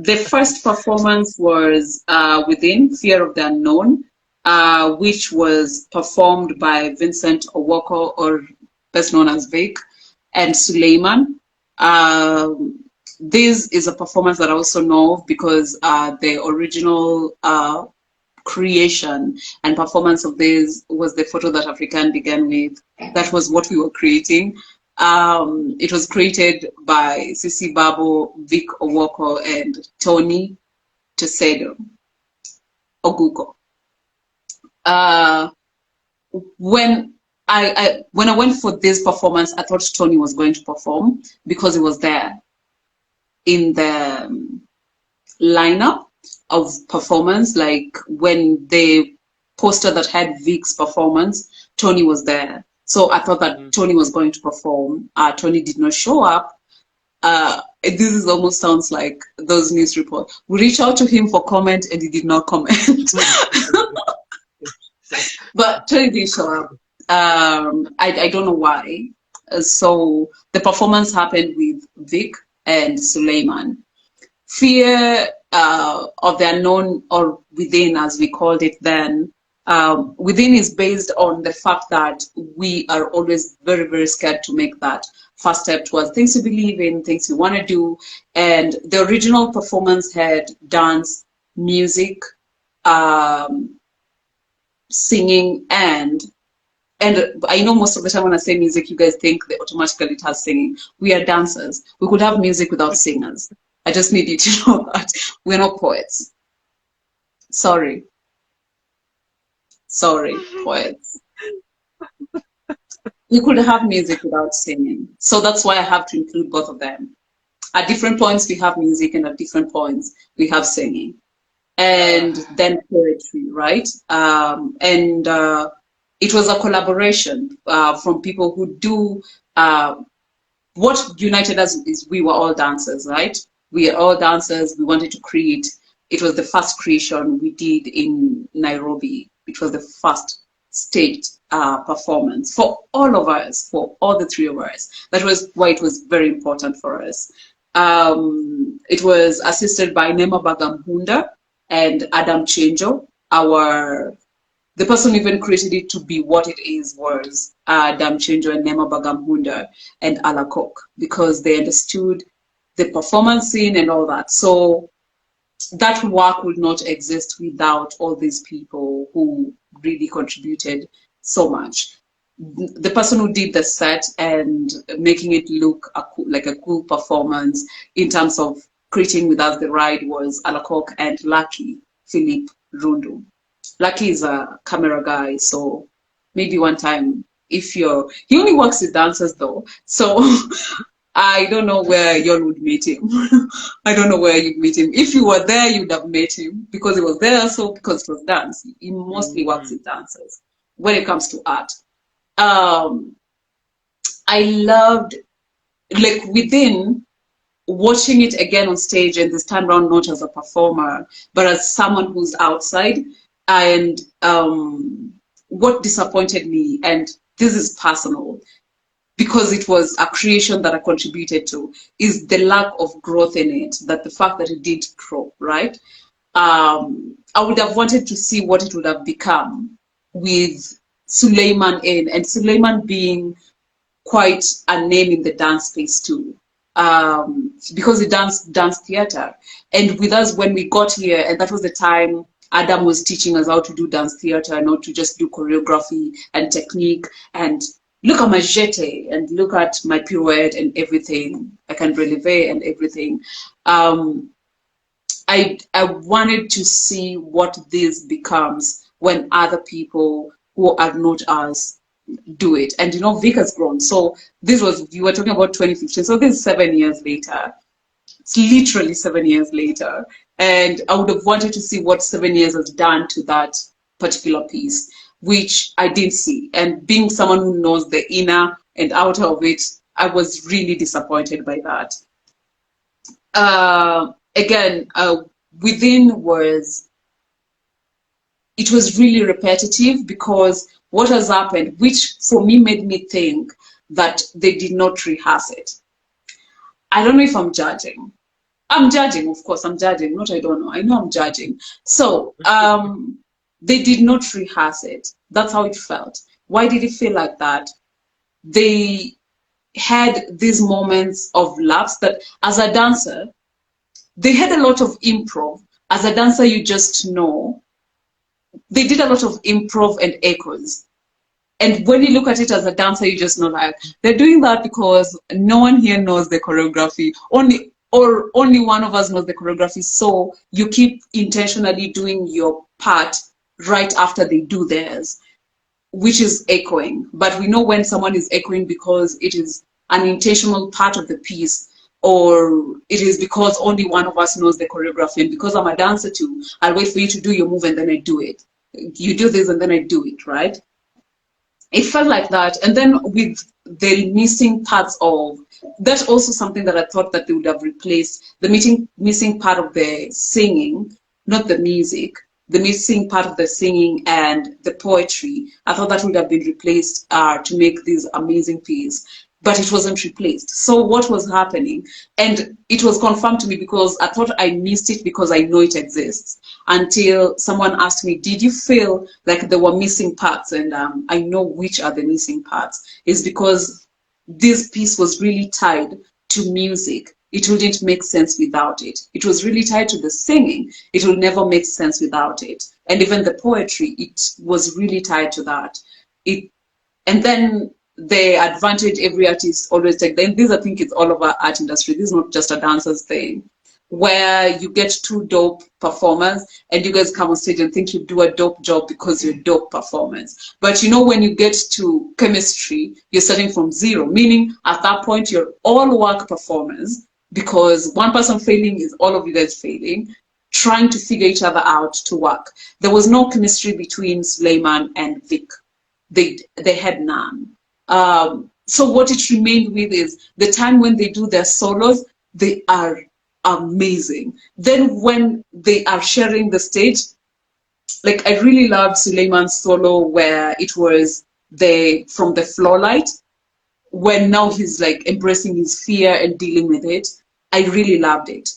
The first performance was within Fear of the Unknown, which was performed by Vincent Owoko, or best known as Vic, and Suleiman. This is a performance that I also know of because the original creation and performance of this was the photo that African began with. That was what we were creating. It was created by Seise Bagbo, Vic Owoko, and Tony Tesedo Oguko. When I went for this performance, I thought Tony was going to perform because he was there in the lineup of performance. Like when the poster that had Vic's performance, Tony was there. So I thought that Tony was going to perform. Tony did not show up. This is almost sounds like those news reports. We reached out to him for comment and he did not comment. But Tony didn't show up. I don't know why. So the performance happened with Vic and Suleiman. Fear of the Unknown, or Within as we called it then, Within is based on the fact that we are always very, very scared to make that first step towards things you believe in, things you want to do. And the original performance had dance, music, singing, and I know most of the time when I say music, you guys think that automatically it has singing. We are dancers. We could have music without singers. I just need you to know that we're not poets. Sorry, poets. We could have music without singing. So that's why I have to include both of them. At different points, we have music, and at different points, we have singing. And then poetry, right? It was a collaboration from people who do, what united us is we were all dancers, right? We are all dancers. We wanted to create. It was the first creation we did in Nairobi. It was the first staged performance for all of us, for all the three of us. That was why it was very important for us. It was assisted by Nema Bagamhunda and Adam Chenjo. The person who even created it to be what it is was Adam Chenjo and Nema Bagamhunda and Alakok, because they understood the performance scene and all that. So that work would not exist without all these people who really contributed so much. The person who did the set and making it look like a cool performance in terms of creating with us the ride was Alakok and Lucky Philip Rundu. Lucky is a camera guy, so maybe one time he only works with dancers though, so I don't know where y'all would meet him. I don't know where you'd meet him. If you were there, you'd have met him because he was there, so because it was dance. He mostly works with dancers when it comes to art. I loved, like, Within, watching it again on stage, and this time around not as a performer, but as someone who's outside. And what disappointed me, and this is personal, because it was a creation that I contributed to, is the lack of growth in it, that the fact that it did grow, right? I would have wanted to see what it would have become with Suleiman in, and Suleiman being quite a name in the dance space too, because he danced dance theater. And with us, when we got here, and that was the time Adam was teaching us how to do dance theater, not to just do choreography and technique, and look at my jeté and look at my pirouette and everything. I can relevé and everything. I wanted to see what this becomes when other people who are not us do it. And you know, Vic has grown. So this was, you were talking about 2015. So this is 7 years later. It's literally 7 years later. And I would have wanted to see what 7 years has done to that particular piece, which I didn't see. And being someone who knows the inner and outer of it, I was really disappointed by that. Again, Within it was really repetitive, because what has happened, which for me made me think that they did not rehearse it. I don't know if I'm judging, I'm judging, of course, I'm judging. Not I don't know. I know I'm judging. So they did not rehearse it. That's how it felt. Why did it feel like that? They had these moments of laughs that as a dancer, they had a lot of improv. As a dancer, you just know. They did a lot of improv and echoes. And when you look at it as a dancer, you just know like they're doing that because no one here knows the choreography. Only one of us knows the choreography. So you keep intentionally doing your part right after they do theirs, which is echoing. But we know when someone is echoing because it is an intentional part of the piece, or it is because only one of us knows the choreography. And because I'm a dancer too, I'll wait for you to do your move and then I do it. You do this and then I do it, right? It felt like that. And then with the missing parts of, that's also something that I thought that they would have replaced, the missing part of the singing, not the music, the missing part of the singing and the poetry. I thought that would have been replaced to make this amazing piece, but it wasn't replaced. So what was happening? And it was confirmed to me because I thought I missed it because I know it exists, until someone asked me, did you feel like there were missing parts? And I know which are the missing parts. It's because this piece was really tied to music. It wouldn't make sense without it. It was really tied to the singing. It will never make sense without it. And even the poetry, it was really tied to that. And then the advantage every artist always take, then this I think it's all over art industry. This is not just a dancer's thing, where you get two dope performers and you guys come on stage and think you do a dope job because you're dope performance. But you know, when you get to chemistry, you're starting from zero, meaning at that point you're all work performers, because one person failing is all of you guys failing, trying to figure each other out to work. There was no chemistry between Suleiman and Vic. They had none. So what it remained with is the time when they do their solos, they are amazing. Then when they are sharing the stage, like I really loved Suleiman's solo where it was from the floor light, when now he's like embracing his fear and dealing with it. I really loved it.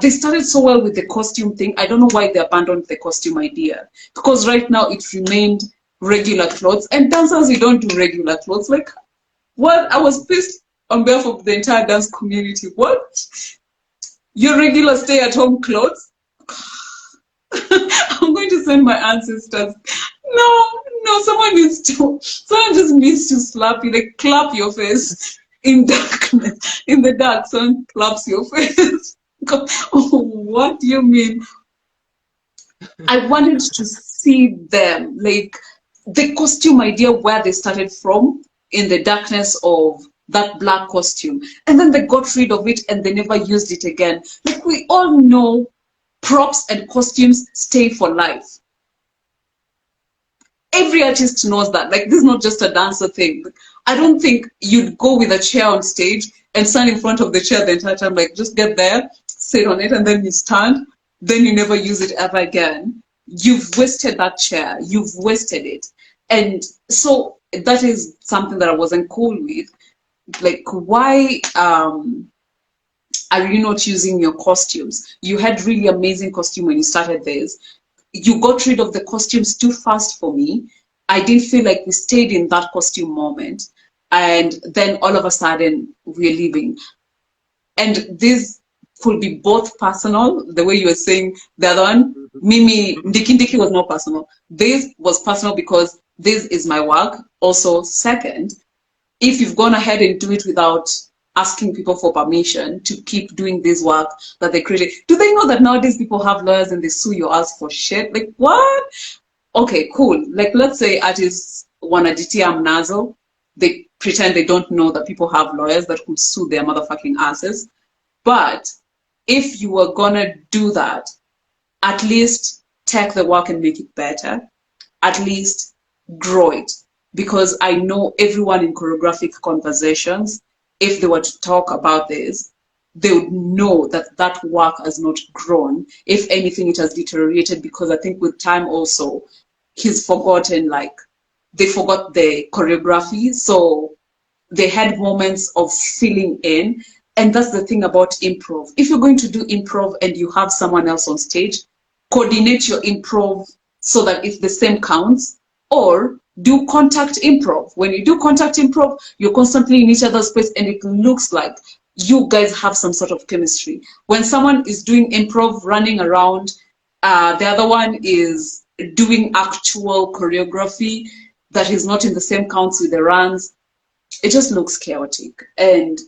They started so well with the costume thing. I don't know why they abandoned the costume idea, because right now it remained regular clothes, and dancers, we don't do regular clothes. Like, what? I was pissed on behalf of the entire dance community. What? Your regular stay-at-home clothes? I'm going to send my ancestors. No, someone just needs to slap you, like clap your face in darkness, in the dark, someone claps your face. What do you mean? I wanted to see them, like the costume idea, where they started from in the darkness of that black costume, and then they got rid of it and they never used it again. Like, we all know props and costumes stay for life. Every artist knows that. Like, this is not just a dancer thing. I don't think you'd go with a chair on stage and stand in front of the chair the entire time, like just get there, sit on it, and then you stand, then you never use it ever again. You've wasted that chair, you've wasted it. And so that is something that I wasn't cool with. Like, why are you not using your costumes? You had really amazing costume when you started this. You got rid of the costumes too fast for me. I didn't feel like we stayed in that costume moment. And then all of a sudden we're leaving. And this could be both personal, the way you were saying the other one. Mimi, Ndiki Ndiki was not personal. This was personal because this is my work. Also, second, if you've gone ahead and do it without asking people for permission to keep doing this work that they created, do they know that nowadays people have lawyers and they sue your ass for shit? Like, what? Okay, cool. Like, let's say artists wanajitia mnazo, they pretend they don't know that people have lawyers that could sue their motherfucking asses. But if you were gonna do that, at least take the work and make it better. At least grow it. Because I know everyone in choreographic conversations, if they were to talk about this, they would know that that work has not grown. If anything, it has deteriorated, because I think with time also, he's forgotten, like, they forgot the choreography. So they had moments of filling in. And that's the thing about improv. If you're going to do improv and you have someone else on stage, coordinate your improv so that it's the same counts, or do contact improv. When you do contact improv, you're constantly in each other's space and it looks like you guys have some sort of chemistry. When someone is doing improv, running around, the other one is doing actual choreography that is not in the same counts with the runs, it just looks chaotic. And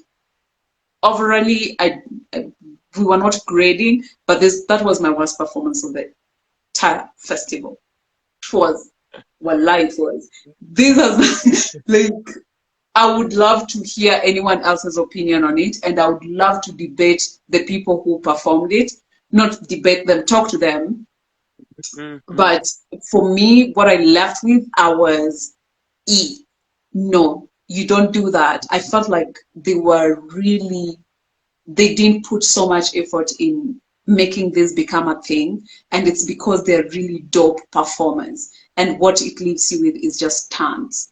overall, we were not grading, but that was my worst performance of the entire festival. It was, well, life was. This is like, I would love to hear anyone else's opinion on it, and I would love to debate the people who performed it, not debate them, talk to them. But for me, what I left with, I was, no, you don't do that. I felt like they didn't put so much effort in making this become a thing, and it's because they're really dope performers, and what it leaves you with is just tons.